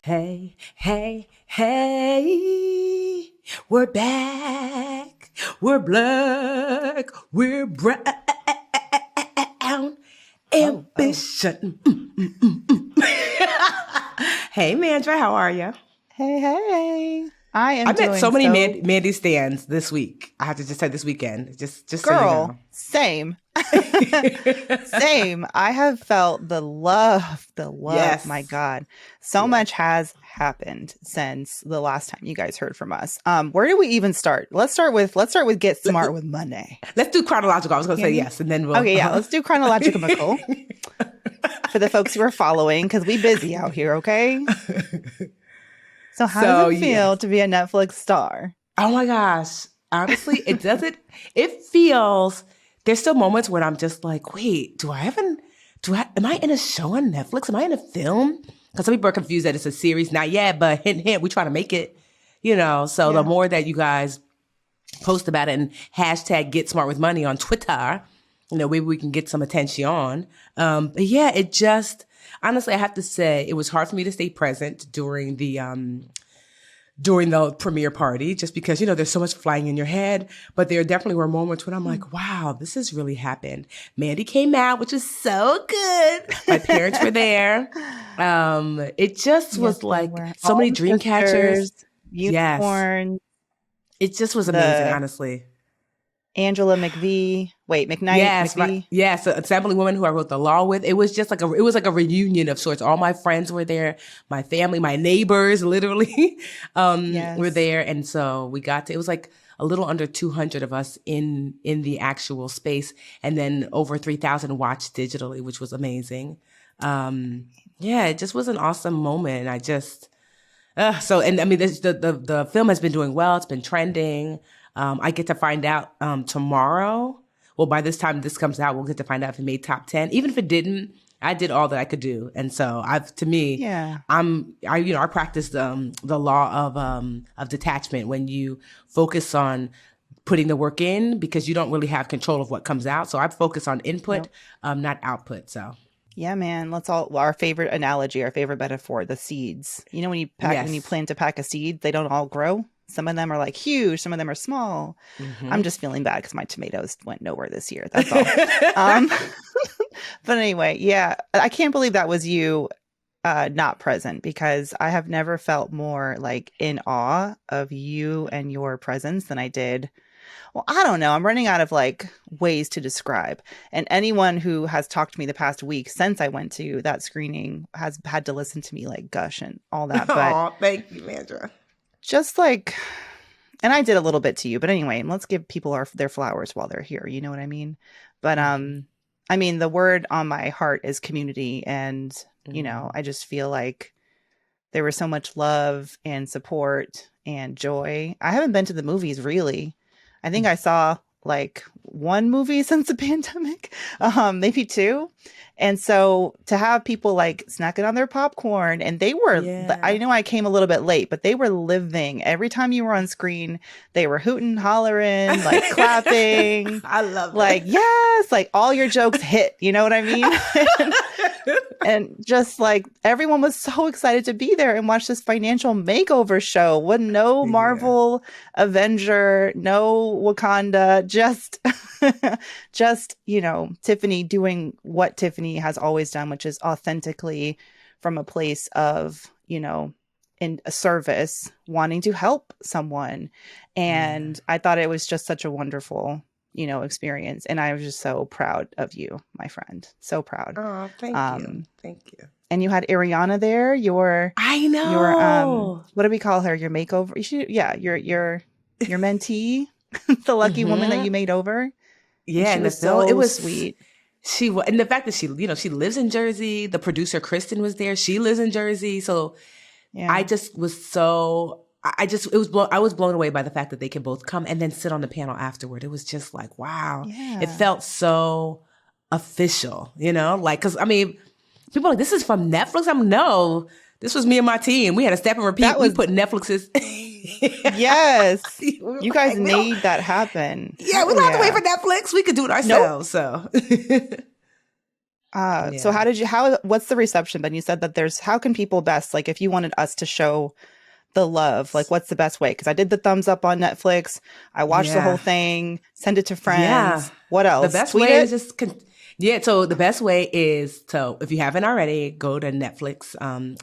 Hey, hey, hey, we're back. We're black. We're brown. Ambition. Hey, Mandra, how are you? Hey. I am I met so doing many so Mandy stands this week. I have to just say this weekend, just so you girl, know. same. Same. I have felt the love. My Yes, God. So yes. much has happened since the last time you guys heard from us. Where do we even start? Let's start with Get Smart with Monday. Let's do chronological. I was going to say Candy? yes, and then we'll. Okay, yeah, let's do chronological for the folks who are following because we busy out here, okay? So how does So it feel yes. to be a Netflix star? Oh my gosh. Honestly, it doesn't, it feels, there's still moments when I'm just like, wait, am I in a show on Netflix? Am I in a film? Because some people are confused that it's a series. Not yet, but hint, hint, we try to make it, So the Yeah. more that you guys post about it and hashtag Get Smart with Money on Twitter, maybe we can get some attention. But yeah, it just, honestly, I have to say, it was hard for me to stay present during the premiere party, just because, there's so much flying in your head. But there definitely were moments when I'm like, wow, this has really happened. Mandy came out, which is so good. My parents were there. It just Yes, was they like were. so All many the dream catchers. sisters, Yes. Unicorn, It just was amazing, the honestly. Angela McKnight, Yes, McVie. yes, a sampling woman who I wrote the law with. It was just it was like a reunion of sorts. All my friends were there, my family, my neighbors, literally, were Yes. there, and so we got to. It was like a little under 200 of us in the actual space, and then over 3,000 watched digitally, which was amazing. Yeah, it just was an awesome moment. And I just and I mean, the film has been doing well. It's been trending. I get to find out tomorrow. Well, by this time this comes out, we'll get to find out if it made top 10. Even if it didn't, I did all that I could do, and so to me, Yeah. I practice the law of detachment when you focus on putting the work in because you don't really have control of what comes out. So I focus on input, Nope. not output. So Yeah, man. Let's all our favorite analogy, our favorite metaphor, the seeds. You know, when you yes. plan to pack a seed, they don't all grow. Some of them are like huge, some of them are small. I'm Mm-hmm. just feeling bad because my tomatoes went nowhere this year. That's all. Um, but anyway, yeah, I can't believe that was you not present because I have never felt more like in awe of you and your presence than I did. Well, I don't know. I'm running out of like ways to describe. And anyone who has talked to me the past week since I went to that screening has had to listen to me like gush and all that. But Oh, thank you, Mandra. just like, and I did a little bit to you, but anyway, let's give people their flowers while they're here. You know what I mean? But Mm-hmm. I mean, the word on my heart is community, and Mm-hmm. I just feel like there was so much love and support and joy. I haven't been to the movies really. I think I saw like one movie since the pandemic, maybe two. And so to have people like snacking on their popcorn and I Yeah. know I came a little bit late, but they were living. Every time you were on screen, they were hooting, hollering, like clapping, I love like, it. yes, like all your jokes hit, you know what I mean? And just like everyone was so excited to be there and watch this financial makeover show with no Yeah. Marvel Avenger, no Wakanda, just just, Tiffany doing what Tiffany has always done, which is authentically from a place of, in a service, wanting to help someone. Yeah. And I thought it was just such a wonderful experience. And I was just so proud of you, my friend. So proud. Oh, thank you. Um, Thank you. and you had Ariana there, I your know. what do we call her? Your makeover? Your mentee, the lucky woman that Mm-hmm. you made over. And Yeah, she in the was film, it so was sweet. and the fact that she lives in Jersey. The producer Kristen was there. She lives in Jersey, so I Yeah. just was so. I just I was blown away by the fact that they could both come and then sit on the panel afterward. It was just like wow. It Yeah. felt so official, like because I mean people are like, this is from Netflix. No, this was me and my team. We had a step and repeat. That We was put Netflix's. yes. We were You guys like, we don't. made that happen. Yeah, we Hell don't have to wait yeah. for Netflix. We could do it Nope. ourselves. So So Yeah. what's the reception then? You said that how can people best, like if you wanted us to show the love, like what's the best way? Because I did the thumbs up on Netflix. I watched the whole Yeah. thing, send it to Yeah. friends. What The else? best Tweet way is it? just yeah, so the best way is to, if you haven't already, go to Netflix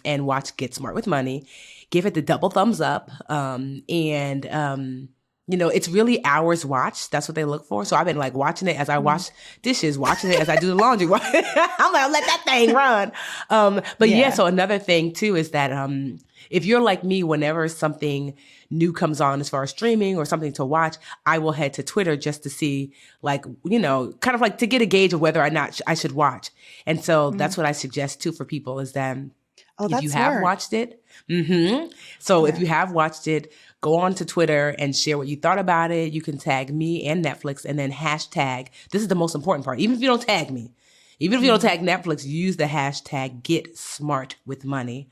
and watch Get Smart with Money. Give it the double thumbs up. It's really hours watched. That's what they look for. So I've been like watching it as I Mm. wash dishes, watching it as I do the laundry. I'm like, let that thing run. But yeah, Yeah. so another thing too is that if you're like me, whenever something new comes on as far as streaming or something to watch, I will head to Twitter just to see, like, kind of like to get a gauge of whether or not I should watch. And so Mm. that's what I suggest too for people is that Oh, if you that's have smart. watched it, so if Yeah. you have watched it, go on to Twitter and share what you thought about it. You can tag me and Netflix and then hashtag. This is the most important part. Even if you don't tag me, even if you don't Mm. tag Netflix, use the hashtag Get Smart with Money,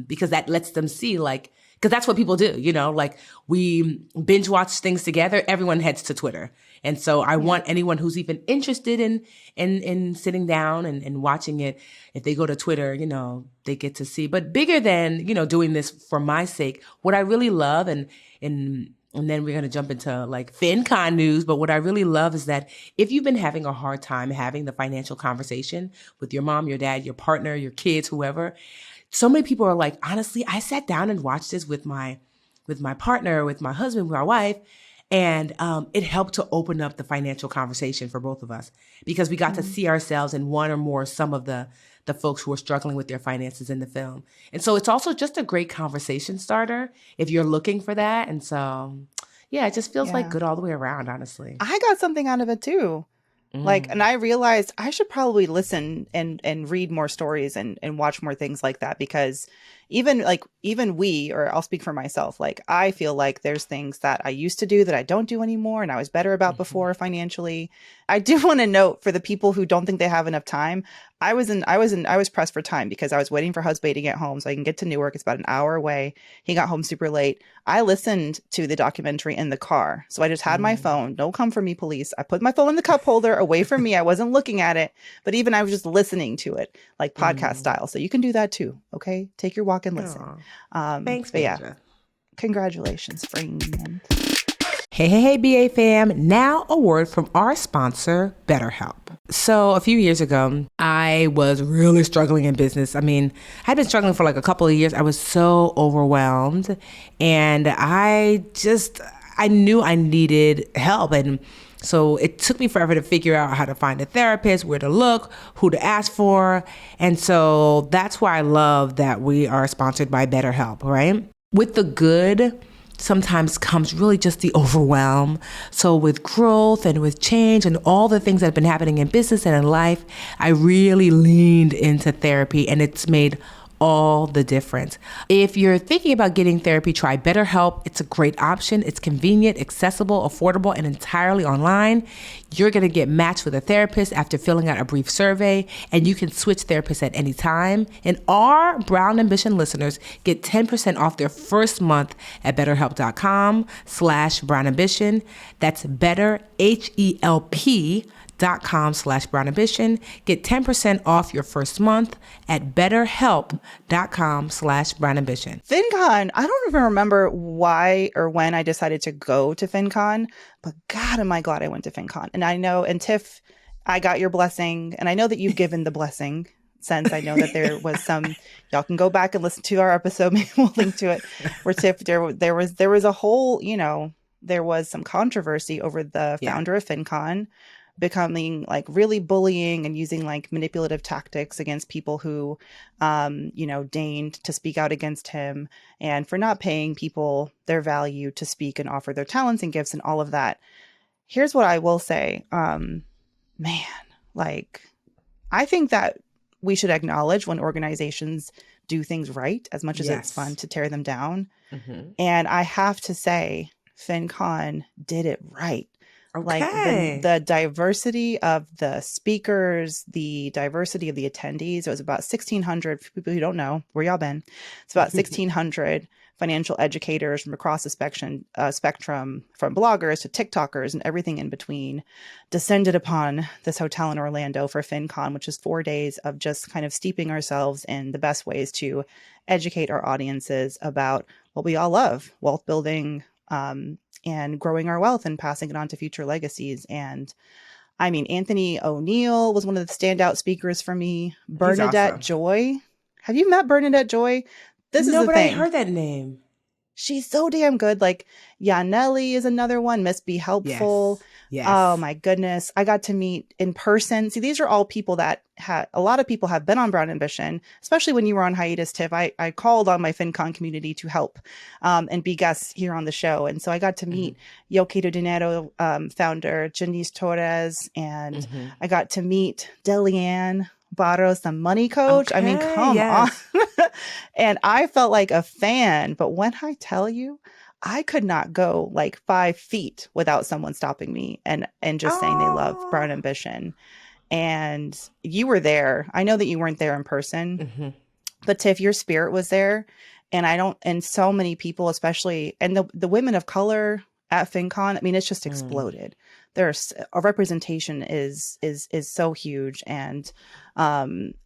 because that lets them see, like, because that's what people do, like we binge watch things together. Everyone heads to Twitter. And so I Yeah. want anyone who's even interested in sitting down and watching it, if they go to Twitter, they get to see. But bigger than, doing this for my sake, what I really love, and then we're going to jump into like FinCon news. But what I really love is that if you've been having a hard time having the financial conversation with your mom, your dad, your partner, your kids, whoever, so many people are like, honestly, I sat down and watched this with my partner, with my husband, with my wife, and it helped to open up the financial conversation for both of us because we got to Mm. see ourselves in one or more some of the folks who are struggling with their finances in the film. And so it's also just a great conversation starter if you're looking for that. And so, yeah, it just feels like Yeah. good all the way around, honestly. I got something out of it too. Like, and Mm. I realized I should probably listen and read more stories and watch more things like that because even we, or I'll speak for myself, like I feel like there's things that I used to do that I don't do anymore and I was better about Mm-hmm. before financially. I do want to note for the people who don't think they have enough time, I was pressed for time because I was waiting for husband to get home so I can get to Newark. It's about an hour away. He got home super late. I listened to the documentary in the car. So I just had my Mm. phone. Don't come for me, police. I put my phone in the cup holder away from me. I wasn't looking at it, but even I was just listening to it like podcast Mm. style. So you can do that too. Okay. Take your walk and listen. Aw. Thanks, But yeah, Phaedra. congratulations, friend. Hey, BA fam. Now a word from our sponsor, BetterHelp. So a few years ago, I was really struggling in business. I mean, I'd been struggling for like a couple of years. I was so overwhelmed and I knew I needed help. And so it took me forever to figure out how to find a therapist, where to look, who to ask for. And so that's why I love that we are sponsored by BetterHelp, right? With the good sometimes comes really just the overwhelm. So with growth and with change and all the things that have been happening in business and in life, I really leaned into therapy and it's made all the difference. If you're thinking about getting therapy, try BetterHelp. It's a great option. It's convenient, accessible, affordable, and entirely online. You're going to get matched with a therapist after filling out a brief survey, and you can switch therapists at any time. And our Brown Ambition listeners get 10% off their first month at betterhelp.com/Brown Ambition. That's BetterHelp.com/Brown Ambition. Get 10% off your first month at betterhelp.com/Brown Ambition. FinCon. I don't even remember why or when I decided to go to FinCon, but God, am I glad I went to FinCon. And I know, and Tiff, I got your blessing, and I know that you've given the blessing since I know that there was some, y'all can go back and listen to our episode, maybe we'll link to it, where Tiff, there was a whole, there was some controversy over the Yeah. founder of FinCon becoming like really bullying and using like manipulative tactics against people who, deigned to speak out against him, and for not paying people their value to speak and offer their talents and gifts and all of that. Here's what I will say. Man, like, I think that we should acknowledge when organizations do things right as much as it's Yes. fun to tear them down. Mm-hmm. And I have to say, FinCon did it right. Like Okay. the diversity of the speakers, the diversity of the attendees. It was about 1,600, for people who don't know, where y'all been? It's about 1,600 financial educators from across the spectrum, from bloggers to TikTokers and everything in between, descended upon this hotel in Orlando for FinCon, which is 4 days of just kind of steeping ourselves in the best ways to educate our audiences about what we all love, wealth building, and growing our wealth and passing it on to future legacies. And I mean, Anthony O'Neill was one of the standout speakers for me. He's Bernadette awesome. Joy. Have you met Bernadette Joy? This is No, the but I thing. heard that name. She's so damn good. Like Yanelli is another one. Miss Be Helpful. Yes. Yes. Oh my goodness. I got to meet in person. See, these are all people that a lot of people have been on Brown Ambition, especially when you were on hiatus, Tiff. I called on my FinCon community to help and be guests here on the show. And so I got to meet Yo Quiero Dinero founder Janice Torres, and I got to meet Delianne Barros, the money coach. I mean, Okay, come on. yes. And I felt like a fan. But when I tell you, I could not go like 5 feet without someone stopping me and just saying they love Oh. Brown Ambition. And you were there. I know that you weren't there in person, but Tiff, your spirit was there. And so many people, especially, and the women of color at FinCon, I mean, it's just exploded. There's a representation is so huge. And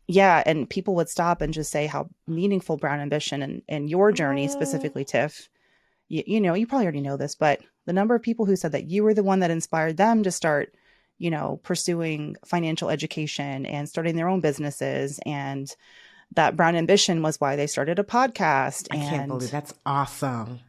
yeah, and people would stop and just say how meaningful Brown Ambition and your journey specifically, Tiff, you know, you probably already know this, but the number of people who said that you were the one that inspired them to start, you know, pursuing financial education and starting their own businesses, and that Brown Ambition was why they started a podcast. I can't believe that's awesome.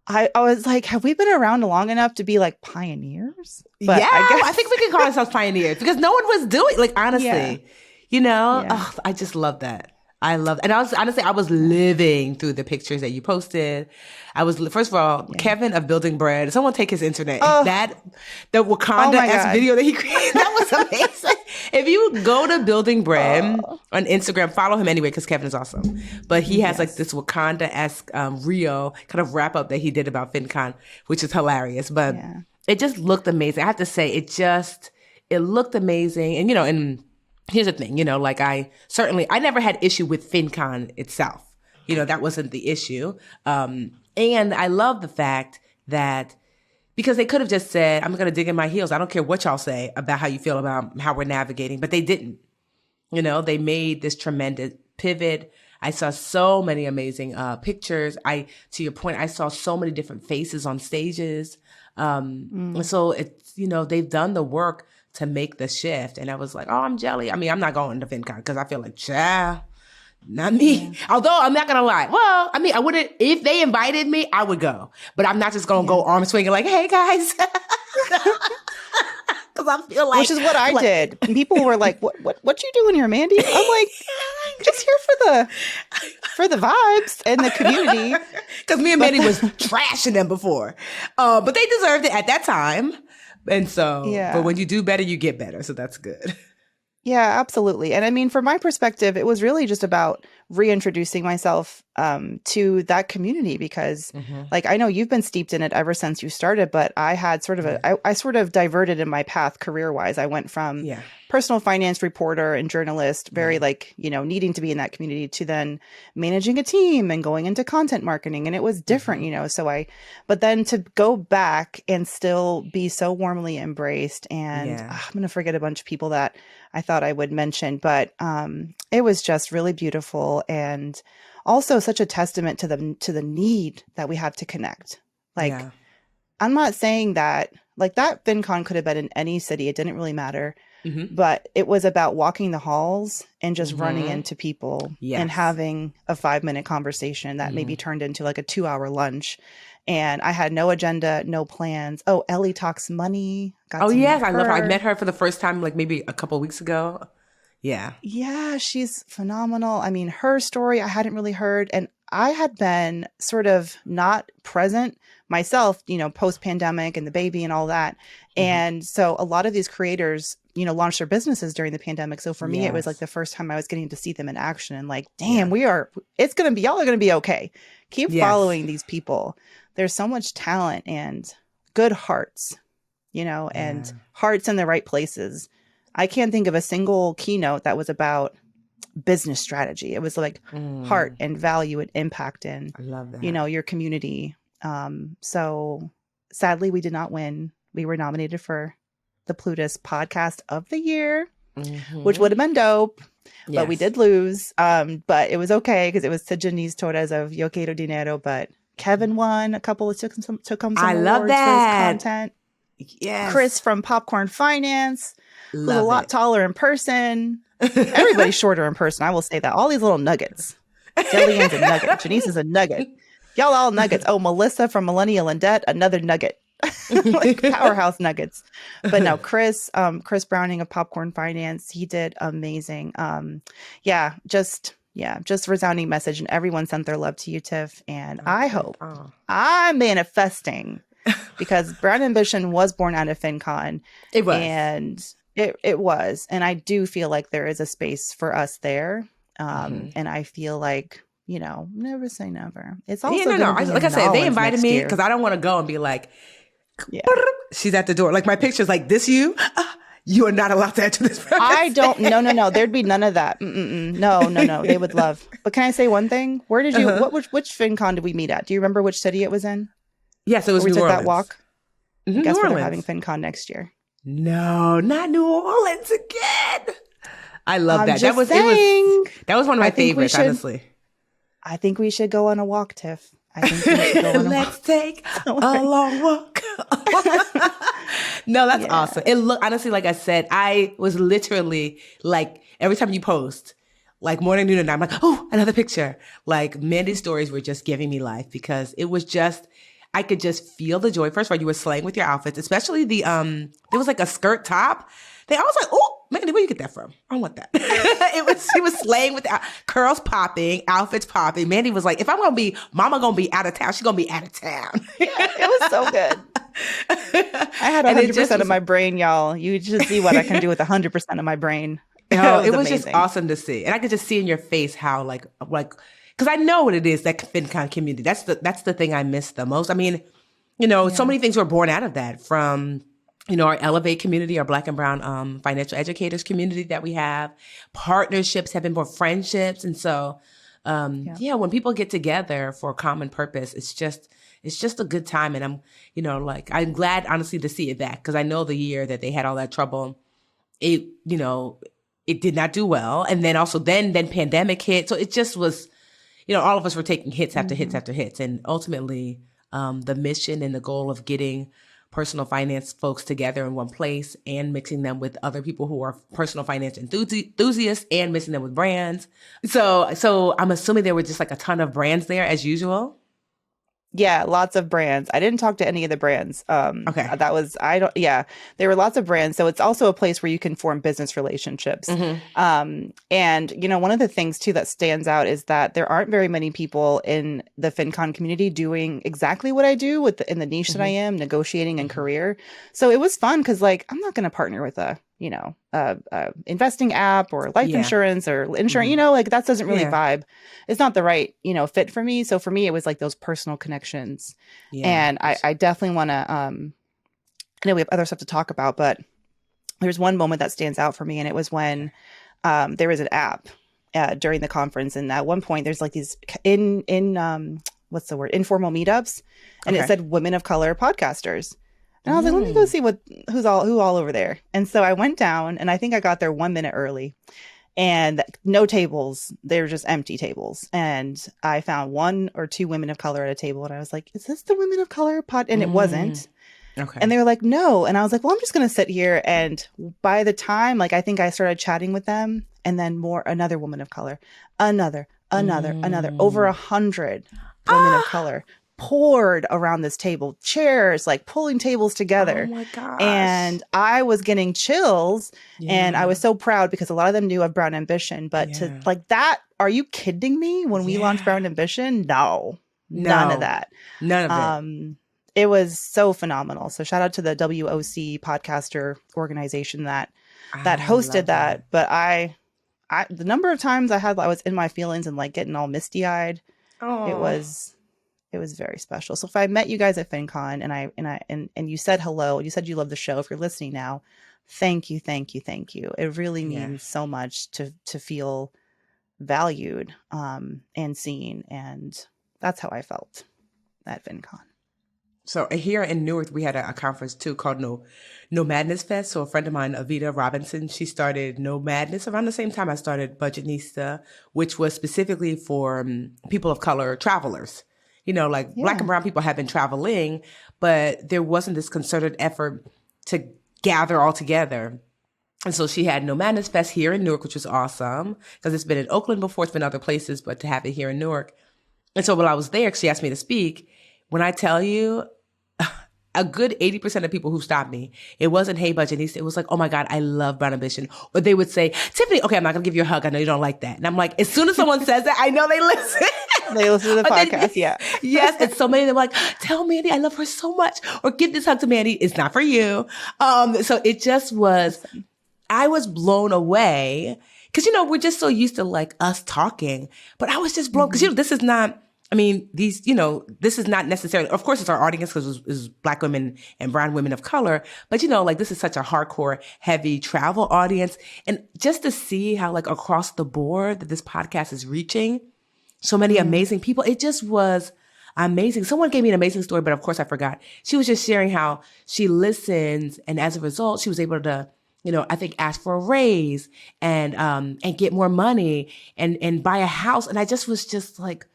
I was like, have we been around long enough to be like pioneers? But Yeah, I think we can call ourselves pioneers because no one was doing, like, honestly, you know, I just love that. I love, and I was living through the pictures that you posted. I was, first of all, Kevin of Building Bread. Someone take his internet. The Wakanda-esque video that he created, that was amazing. If you go to Building Bread on Instagram, follow him anyway because Kevin is awesome. But he has like this Wakanda-esque reel kind of wrap up that he did about FinCon, which is hilarious. But it just looked amazing. I have to say, it looked amazing. And, you know, and here's the thing, you know, like I never had issue with FinCon itself. You know, that wasn't the issue. And I love the fact that, because they could have just said, I'm going to dig in my heels. I don't care what y'all say about how you feel about how we're navigating, but they didn't. You know, they made this tremendous pivot. I saw so many amazing pictures. To your point, I saw so many different faces on stages. So it's, you know, they've done the work to make the shift. And I was like, oh, I'm jelly. I mean, I'm not going to FinCon because I feel like, not me. Yeah. Although I'm not going to lie. Well, I mean, I wouldn't, if they invited me, I would go. But I'm not just going to go arm swinging like, hey, guys. Because I feel like. Which is what I did. People were like, what you doing here, Mandi? I'm like, just here for the vibes and the community. Because me and Mandi was trashing them before. But they deserved it at that time. And so, but when you do better, you get better. So that's good. Yeah, absolutely. And I mean, from my perspective, it was really just about reintroducing myself to that community because like, I know you've been steeped in it ever since you started, but I had sort of I sort of diverted in my path career-wise. I went from personal finance reporter and journalist, very like, you know, needing to be in that community, to then managing a team and going into content marketing. And it was different, you know, but then to go back and still be so warmly embraced. And I'm going to forget a bunch of people that I thought I would mention, but it was just really beautiful. And also such a testament to the need that we have to connect. Like, I'm not saying that, like, that FinCon could have been in any city. It didn't really matter. But it was about walking the halls and just running into people and having a 5-minute conversation that maybe turned into like a 2-hour lunch. And I had no agenda, no plans. Oh, Ellie Talks Money. Yes, I love her. I met her for the first time like maybe a couple of weeks ago. Yeah, she's phenomenal. I mean, her story I hadn't really heard, and I had been sort of not present myself, you know, post-pandemic and the baby and all that. And so a lot of these creators, you know, launched their businesses during the pandemic. So for me, it was like the first time I was getting to see them in action, and like, damn, y'all are going to be okay. Keep following these people. There's so much talent and good hearts, and hearts in the right places. I can't think of a single keynote that was about business strategy. It was like heart and value and impact in, I love that. your community. So sadly, we did not win. We were nominated for the Plutus Podcast of the Year, which would have been dope, but we did lose. But it was okay because it was to Janice Torres of Yo Quiero Dinero, but Kevin won a couple of took home some I awards love that. for his content. Yes. Chris from Popcorn Finance, who's a lot it. taller in person. Everybody's shorter in person. I will say that. All these little nuggets. Jillian's a nugget. Janice is a nugget. Y'all all nuggets. Oh, Melissa from Millennial in Debt, another nugget. Like powerhouse nuggets. But no, Chris Browning of Popcorn Finance, he did amazing. Just resounding message, and everyone sent their love to you, Tiff. And I hope I'm manifesting because Brown Ambition was born out of FinCon. It was. And it was. And I do feel like there is a space for us there. And I feel like, never say never. It's also like I said, they invited me because I don't want to go and be like, she's at the door. Like my picture's like, this you? You are not allowed to enter this. I don't. No. There'd be none of that. No. They would love. But can I say one thing? Where did you? Which FinCon did we meet at? Do you remember which city it was in? Yes, it was New New Orleans. That walk. Mm-hmm, Guess New where Orleans. they're having FinCon next year? No, not New Orleans again. I love that. That was one of my favorites, honestly. I think we should go on a walk, Tiff. I think we should go on a Let's take a long walk. No, that's awesome. It honestly, like I said, I was literally like, every time you post, like morning, noon, and night, I'm like, oh, another picture. Like Mandi's stories were just giving me life because it was just, I could just feel the joy. First of all, you were slaying with your outfits, especially there was like a skirt top. I was like, oh, Mandi, where you get that from? I want that. She was slaying with the curls popping, outfits popping. Mandi was like, if I'm going to be, mama going to be out of town, she's going to be out of town. It was so good. I had 100% of my brain, y'all. You just see what I can do with 100% of my brain. It was just awesome to see. And I could just see in your face how like, because I know what it is, that FinCon community. That's the thing I miss the most. I mean, so many things were born out of that from, our Elevate community, our Black and Brown financial educators community that we have. Partnerships have been born, friendships. And so, when people get together for a common purpose, it's just a good time. And I'm glad, honestly, to see it back because I know the year that they had all that trouble, it did not do well. And then also then pandemic hit. So it just was, all of us were taking hits after hits after hits. And ultimately, the mission and the goal of getting personal finance folks together in one place and mixing them with other people who are personal finance enthusiasts and mixing them with brands. So I'm assuming there were just like a ton of brands there as usual. Yeah, lots of brands. I didn't talk to any of the brands. Okay. There were lots of brands. So it's also a place where you can form business relationships. And, one of the things too that stands out is that there aren't very many people in the FinCon community doing exactly what I do in the niche that I am, negotiating and career. So it was fun because I'm not going to partner with a investing app or life insurance or insurance, that doesn't really vibe. It's not the right, fit for me. So for me, it was like those personal connections. Yes. And I definitely want to, I know we have other stuff to talk about, but there's one moment that stands out for me. And it was when there was an app during the conference. And at one point there's like these what's the word? Informal meetups. And it said women of color podcasters. And I was like, let me go see who all over there. And so I went down and I think I got there 1 minute early and no tables. They were just empty tables. And I found 1 or 2 women of color at a table. And I was like, is this the women of color pod? And it wasn't. Okay. And they were like, no. And I was like, well, I'm just going to sit here. And by the time, I think I started chatting with them and then another woman of color, another, over 100 women of color poured around this table, chairs, pulling tables together. Oh my gosh. And I was getting chills and I was so proud because a lot of them knew of Brown Ambition, but to that, are you kidding me? When we launched Brown Ambition? No, none of that. None of it. It was so phenomenal. So shout out to the WOC podcaster organization that hosted that. But I the number of times I was in my feelings and getting all misty eyed, it It was very special. So if I met you guys at FinCon and you said hello, you said you love the show, if you're listening now, thank you, thank you, thank you. It really Yeah. means so much to feel valued and seen. And that's how I felt at FinCon. So here in Newark, we had a conference too called No Madness Fest. So a friend of mine, Avita Robinson, she started No Madness around the same time I started Budgetnista, which was specifically for people of color travelers. You know, like Black and brown people have been traveling, but there wasn't this concerted effort to gather all together. And so she had No Madness Fest here in Newark, which was awesome because it's been in Oakland before, it's been other places, but to have it here in Newark. And so while I was there, she asked me to speak. When I tell you, a good 80% of people who stopped me, it wasn't, hey, Budgetista. It was like, oh my God, I love Brown Ambition. Or they would say, Tiffany, okay, I'm not going to give you a hug. I know you don't like that. And I'm like, as soon as someone says that, I know they listen. They listen to the podcast, yeah. Yes. And so many of them were like, tell Mandi I love her so much. Or give this hug to Mandi. It's not for you. So it just was, I was blown away. Because, you know, we're just so used to like us talking. But I was just blown. Because, you know, this is not, I mean, these, you know, this is not necessarily, of course, it's our audience because it's Black women and brown women of color. But, you know, like this is such a hardcore, heavy travel audience. And just to see how like across the board that this podcast is reaching so many amazing people, it just was amazing. Someone gave me an amazing story, but of course I forgot. She was just sharing how she listens. And as a result, she was able to, you know, I think ask for a raise and get more money and buy a house. And I just was just like,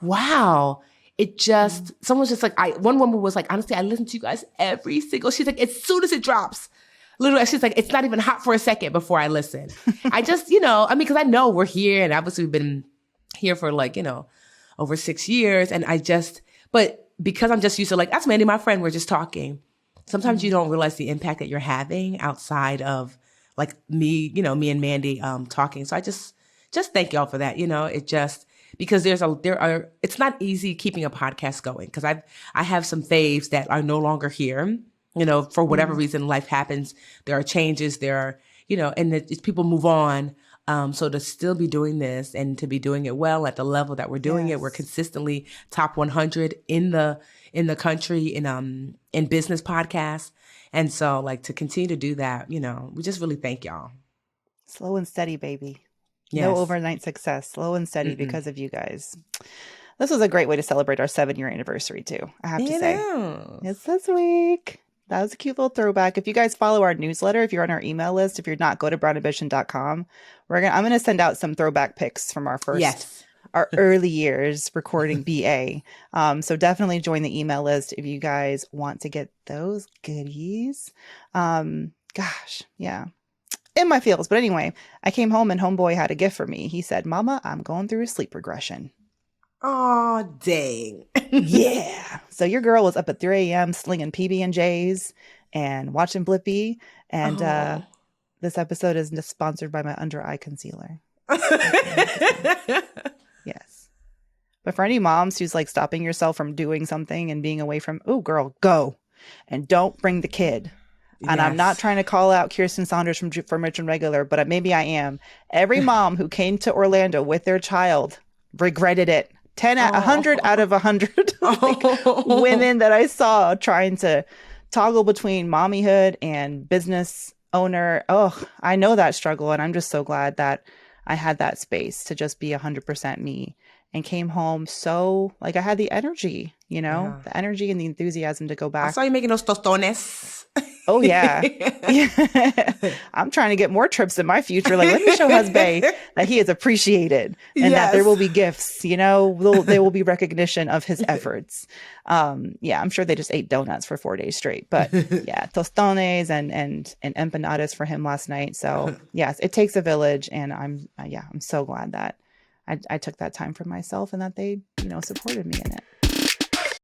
wow. It just, someone's just like, one woman was like, honestly, I listen to you guys every single, she's like, as soon as it drops, literally, she's like, it's not even hot for a second before I listen. I just, you know, I mean, cause I know we're here and obviously we've been here for like, you know, over 6 years. And but because I'm just used to like, that's Mandi, my friend, we're just talking. Sometimes you don't realize the impact that you're having outside of like me, you know, me and Mandi talking. So I just thank y'all for that. You know, it just, because it's not easy keeping a podcast going because I have some faves that are no longer here, you know, for whatever reason life happens. There are changes, there are, you know, and people move on. So to still be doing this and to be doing it well at the level that we're doing it, we're consistently top 100 in the country in business podcasts. And so like to continue to do that, you know, we just really thank y'all. Slow and steady, baby. Yes. No overnight success, slow and steady because of you guys. This was a great way to celebrate our 7-year anniversary too, I have to say. It's this week. That was a cute little throwback. If you guys follow our newsletter, if you're on our email list, if you're not, go to brownambition.com. I'm going to send out some throwback pics from our first, our early years recording BA. So definitely join the email list if you guys want to get those goodies. Gosh, yeah. In my feels. But anyway, I came home and homeboy had a gift for me. He said, Mama, I'm going through a sleep regression. Oh, dang. Yeah. So your girl was up at 3 a.m. slinging PB&Js and watching Blippi. And this episode is sponsored by my under eye concealer. Yes. But for any moms who's like stopping yourself from doing something and being away from, oh, girl, go. And don't bring the kid. And I'm not trying to call out Kirsten Saunders from Rich and Regular, but maybe I am. Every mom who came to Orlando with their child regretted it. 100 out of 100 women that I saw trying to toggle between mommyhood and business owner. Oh, I know that struggle. And I'm just so glad that I had that space to just be 100% me and came home. So like I had the energy, you know, the energy and the enthusiasm to go back. I saw you making those tostones. Oh, yeah. I'm trying to get more trips in my future. Like, let me show Husband that he is appreciated and that there will be gifts, you know, there will be recognition of his efforts. Yeah, I'm sure they just ate donuts for 4 days straight. But yeah, tostones and empanadas for him last night. So yes, it takes a village. And I'm so glad that I took that time for myself and that they, you know, supported me in it.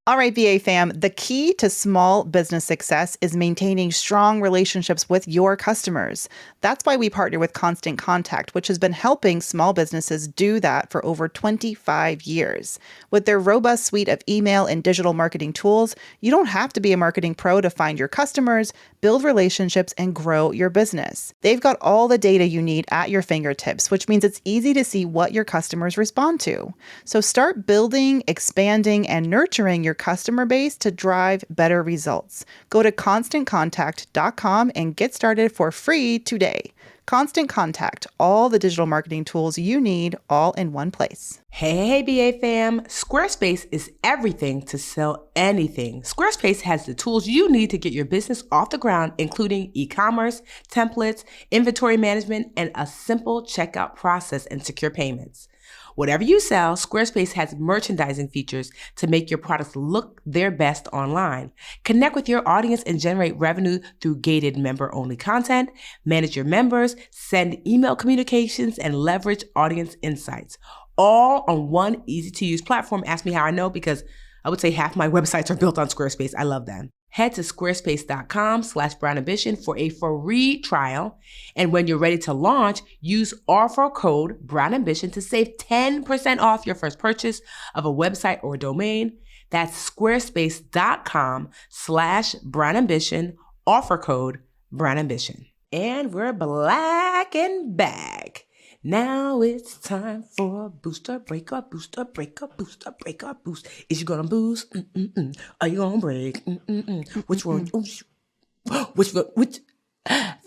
All right, VA fam, the key to small business success is maintaining strong relationships with your customers. That's why we partner with Constant Contact, which has been helping small businesses do that for over 25 years. With their robust suite of email and digital marketing tools, you don't have to be a marketing pro to find your customers, build relationships, and grow your business. They've got all the data you need at your fingertips, which means it's easy to see what your customers respond to. So start building, expanding, and nurturing your customer base to drive better results. Go to constantcontact.com and get started for free today. Constant Contact, all the digital marketing tools you need, all in one place. Hey, BA fam, Squarespace is everything to sell anything. Squarespace has the tools you need to get your business off the ground, including e-commerce, templates, inventory management, and a simple checkout process and secure payments. Whatever you sell, Squarespace has merchandising features to make your products look their best online. Connect with your audience and generate revenue through gated member-only content, manage your members, send email communications, and leverage audience insights. All on one easy-to-use platform. Ask me how I know, because I would say half my websites are built on Squarespace. I love them. Head to squarespace.com/brownambition for a free trial. And when you're ready to launch, use offer code brownambition to save 10% off your first purchase of a website or domain. That's squarespace.com/brownambition, offer code brownambition. And we're black and back. Now it's time for booster breaker, booster breaker, booster breaker, boost. Is you gonna boost? Are you gonna break? Which one? Which?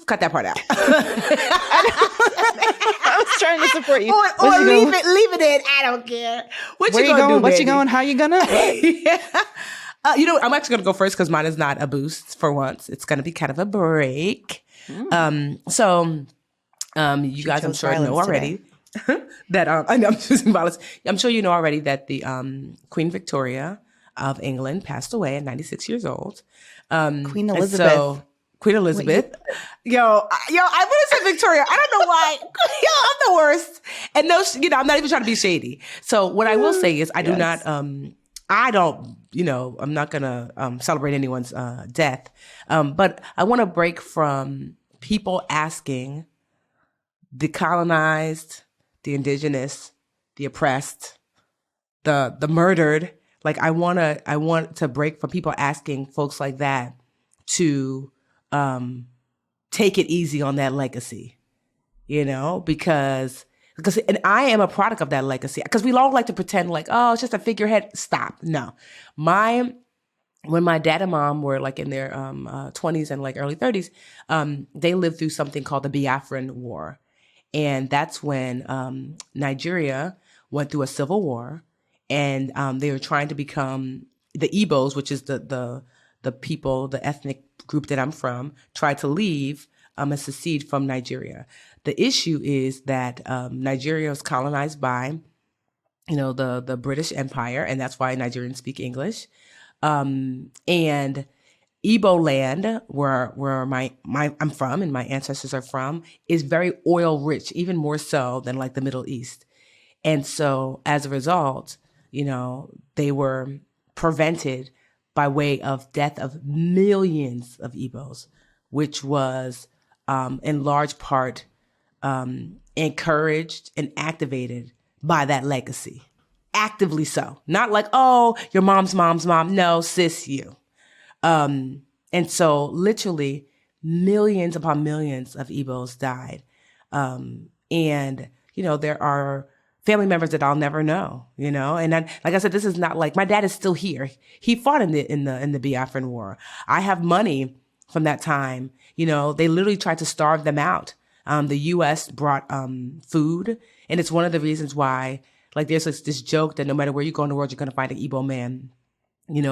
Cut that part out. I was trying to support you. Or leave it in. I don't care. What Where you gonna do? What you going? How you gonna? Yeah. I'm actually gonna go first because mine is not a boost for once. It's gonna be kind of a break. You guys, I'm sure know already that I know I'm choosing violence. I'm sure you know already that the Queen Victoria of England passed away at 96 years old. Queen Elizabeth. Queen Elizabeth. I would have said Victoria. I don't know why. I'm the worst. And no, I'm not even trying to be shady. So what I will say is I'm not gonna celebrate anyone's death. But I want to break from people asking the colonized, the indigenous, the oppressed, the murdered. Like I want to break from people asking folks like that to take it easy on that legacy, because and I am a product of that legacy, because we all like to pretend like, oh, it's just a figurehead. Stop. No. When my dad and mom were like in their 20s and like early 30s, they lived through something called the Beafron War. And that's when Nigeria went through a civil war, and they were trying to become the Igbos, which is the people, the ethnic group that I'm from, tried to leave and secede from Nigeria. The issue is that Nigeria was colonized by, the British Empire, and that's why Nigerians speak English. And Igbo land, where I'm from and my ancestors are from, is very oil rich, even more so than like the Middle East. And so as a result, they were prevented by way of death of millions of Igbos, which was in large part encouraged and activated by that legacy. Actively so. Not like, oh, your mom's mom. No, sis, you. And so literally millions upon millions of Igbos died. And, there are family members that I'll never know, and then, like I said, this is not like, my dad is still here. He fought in the Biafran War. I have money from that time. They literally tried to starve them out. The U.S. brought, food, and it's one of the reasons why, like, there's this joke that no matter where you go in the world, you're going to find an Igbo man,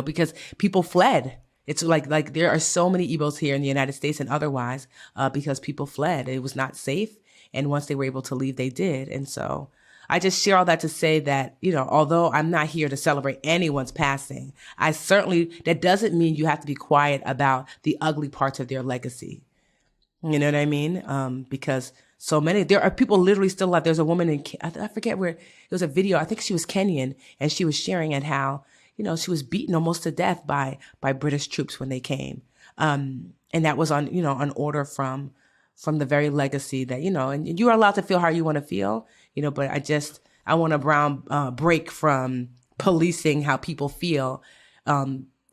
because people fled. It's like there are so many Igbos here in the United States and otherwise, because people fled. It was not safe. And once they were able to leave, they did. And so I just share all that to say that, although I'm not here to celebrate anyone's passing, that doesn't mean you have to be quiet about the ugly parts of their legacy. You know what I mean? Because there are people literally still alive. There's a woman I forget where, it was a video, I think she was Kenyan, and she was sharing at how, she was beaten almost to death by British troops when they came. And that was on order from the very legacy that, and you are allowed to feel how you want to feel, but I want a brown break from policing how people feel,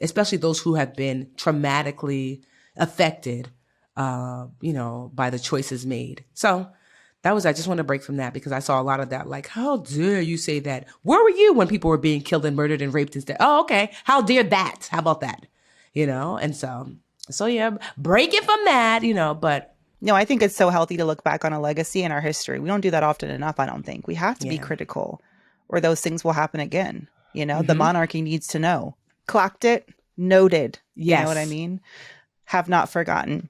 especially those who have been traumatically affected, by the choices made. So I just want to break from that because I saw a lot of that. Like, how dare you say that? Where were you when people were being killed and murdered and raped instead? Oh, okay. How dare that? How about that? And so yeah, break it from that, but. No, I think it's so healthy to look back on a legacy in our history. We don't do that often enough, I don't think. We have to be critical or those things will happen again. The monarchy needs to know. Clocked it, noted. Yes. You know what I mean? Have not forgotten.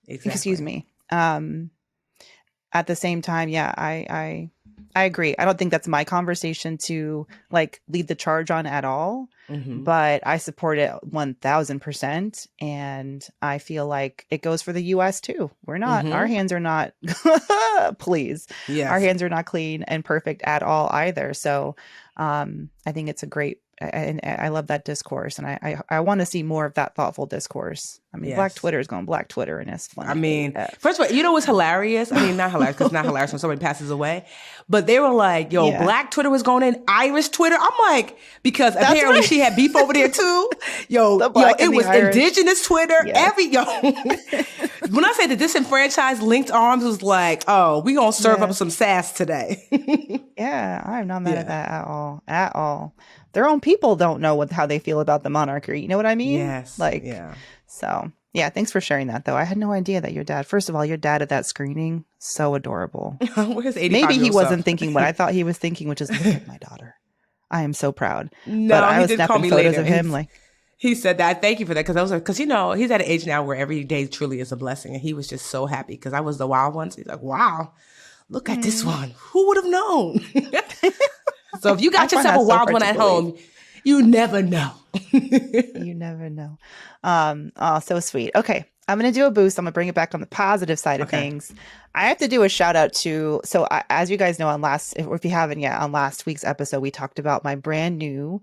Exactly. Excuse me. At the same time, yeah, I agree. I don't think that's my conversation to lead the charge on at all, but I support it 1000%. And I feel like it goes for the US too. We're not, our hands are not, please. Yes. Our hands are not clean and perfect at all either. So I think it's a great, and I love that discourse, and I want to see more of that thoughtful discourse. I mean, Black Twitter is going Black Twitter, and it's funny. I mean, first of all, what's hilarious? I mean, not hilarious because it's not hilarious when somebody passes away, but they were like, Black Twitter was going in, Irish Twitter. I'm like, because apparently she had beef over there too. It was indigenous Twitter. Yes. When I say the disenfranchised linked arms was like, oh, we gonna serve up some sass today. Yeah, I'm not mad at that at all. At all. Their own people don't know how they feel about the monarchy. You know what I mean? Yes. So yeah, thanks for sharing that though. I had no idea that first of all, your dad at that screening, so adorable. Maybe he wasn't thinking what I thought he was thinking, which is, look at my daughter. I am so proud. No, but I he was did call snapping me photos later. of him He said that. Thank you for that. Because he's at an age now where every day truly is a blessing. And he was just so happy because I was the wild one. So he's like, wow, look at this one. Who would have known? So if you got yourself a wild one at home, you never know. You never know. Oh, so sweet. Okay. I'm going to do a boost. I'm going to bring it back on the positive side of things. I have to do a shout out to, as you guys know, if you haven't yet, on last week's episode, we talked about my brand new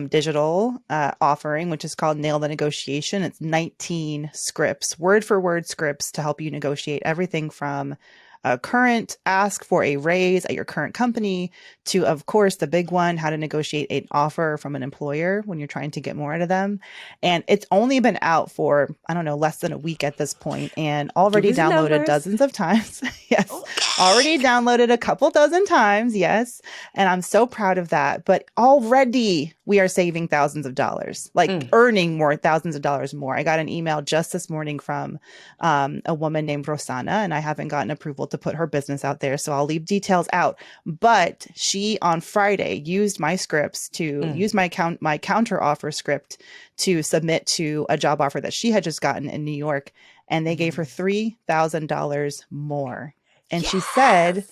digital offering, which is called Nail the Negotiation. It's 19 scripts, word for word scripts to help you negotiate everything from a current ask for a raise at your current company to, of course, the big one, how to negotiate an offer from an employer when you're trying to get more out of them. And it's only been out for, I don't know, less than a week at this point, and already downloaded dozens of times. Yes. Okay. Already downloaded a couple dozen times. Yes. And I'm so proud of that. But already we are saving thousands of dollars, earning more, thousands of dollars more. I got an email just this morning from a woman named Rosanna, and I haven't gotten approval to put her business out there, so I'll leave details out. But she on Friday used my scripts to use my counter offer script to submit to a job offer that she had just gotten in New York, and they gave her $3,000 more. And she said,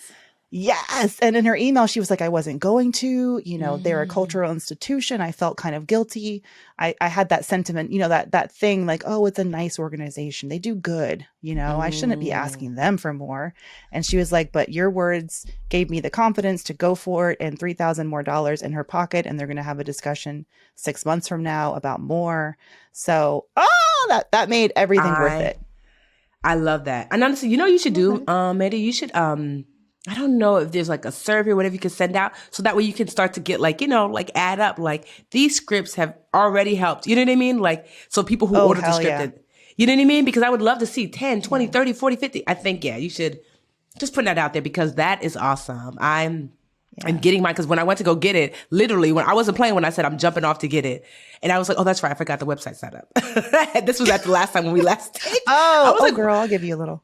yes. And in her email, she was like, I wasn't going to, they're a cultural institution. I felt kind of guilty. I had that sentiment, that thing like, oh, it's a nice organization. They do good. I shouldn't be asking them for more. And she was like, but your words gave me the confidence to go for it, and $3,000 more in her pocket. And they're going to have a discussion 6 months from now about more. So, that made everything worth it. I love that. And honestly, you should do, Mandi, you should, I don't know if there's a survey or whatever you can send out, so that way you can start to get add up, these scripts have already helped. You know what I mean? So people who ordered the script, you know what I mean? Because I would love to see 10, 20, 30, 40, 50. I think, you should just put that out there because that is awesome. I'm getting mine because when I went to go get it, literally when I wasn't playing, when I said I'm jumping off to get it, and I was like, oh, that's right, I forgot the website set up. This was at the last time when we last taped. Girl, I'll give you a little.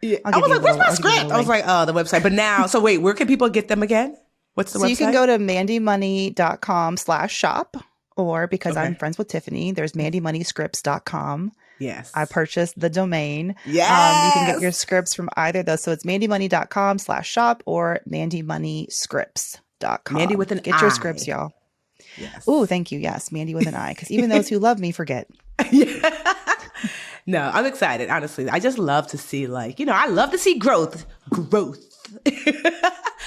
Yeah. I was like, where's my script? I was like, oh, the website. But now, so wait, where can people get them again? What's the website? So you can go to mandymoney.com/shop, or because I'm friends with Tiffany, there's mandymoneyscripts.com. Yes. I purchased the domain. Yes. You can get your scripts from either of those. So it's mandymoney.com/shop or mandymoneyscripts.com. Mandy with an Get your scripts, y'all. Yes. Ooh, thank you. Yes, Mandy with an I. Because even those who love me forget. No, I'm excited, honestly. I just love to see, I love to see growth.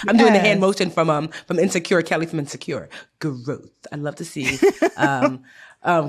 I'm doing the hand Yes. motion from Insecure, Kelly from Insecure. Growth. I'd love to see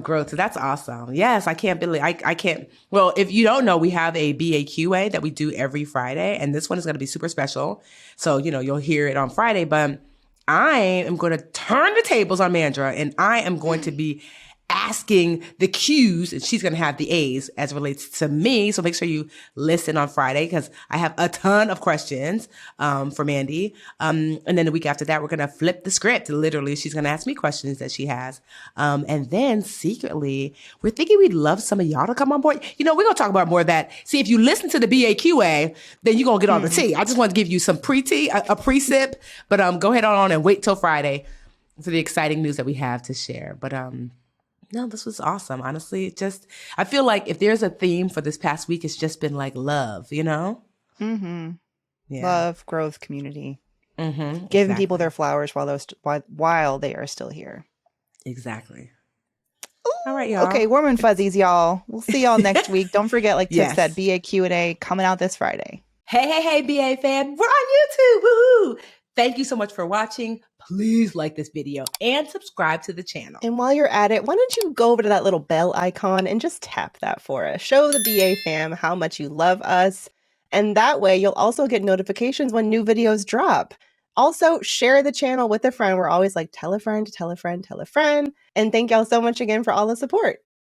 growth. So that's awesome. Yes, I can't believe I can't. Well, if you don't know, we have a BAQA that we do every Friday, and this one is going to be super special. So you'll hear it on Friday, but I am going to turn the tables on Mandra, and I am going to be asking the Q's, and she's going to have the A's as it relates to me. So make sure you listen on Friday because I have a ton of questions for Mandi. And then the week after that, we're going to flip the script. Literally, she's going to ask me questions that she has. And then secretly, we're thinking we'd love some of y'all to come on board. We're going to talk about more of that. See, if you listen to the BAQA, then you're going to get all the tea. I just want to give you some pre-tea, a pre-sip. But go ahead on and wait till Friday for the exciting news that we have to share. But no, this was awesome. Honestly, I feel like if there's a theme for this past week, it's just been like love, Mm-hmm. Yeah. Love, growth, community. Mm-hmm. Giving people their flowers while they are still here. Exactly. Ooh, all right, y'all. Okay, warm and fuzzies, y'all. We'll see y'all next week. Don't forget, like Tiff said, Yes. BA Q&A coming out this Friday. Hey, BA fam. We're on YouTube. Woohoo! Thank you so much for watching. Please like this video and subscribe to the channel. And while you're at it, why don't you go over to that little bell icon and just tap that for us. Show the BA fam how much you love us. And that way you'll also get notifications when new videos drop. Also, share the channel with a friend. We're always like, tell a friend, tell a friend, tell a friend. And thank y'all so much again for all the support.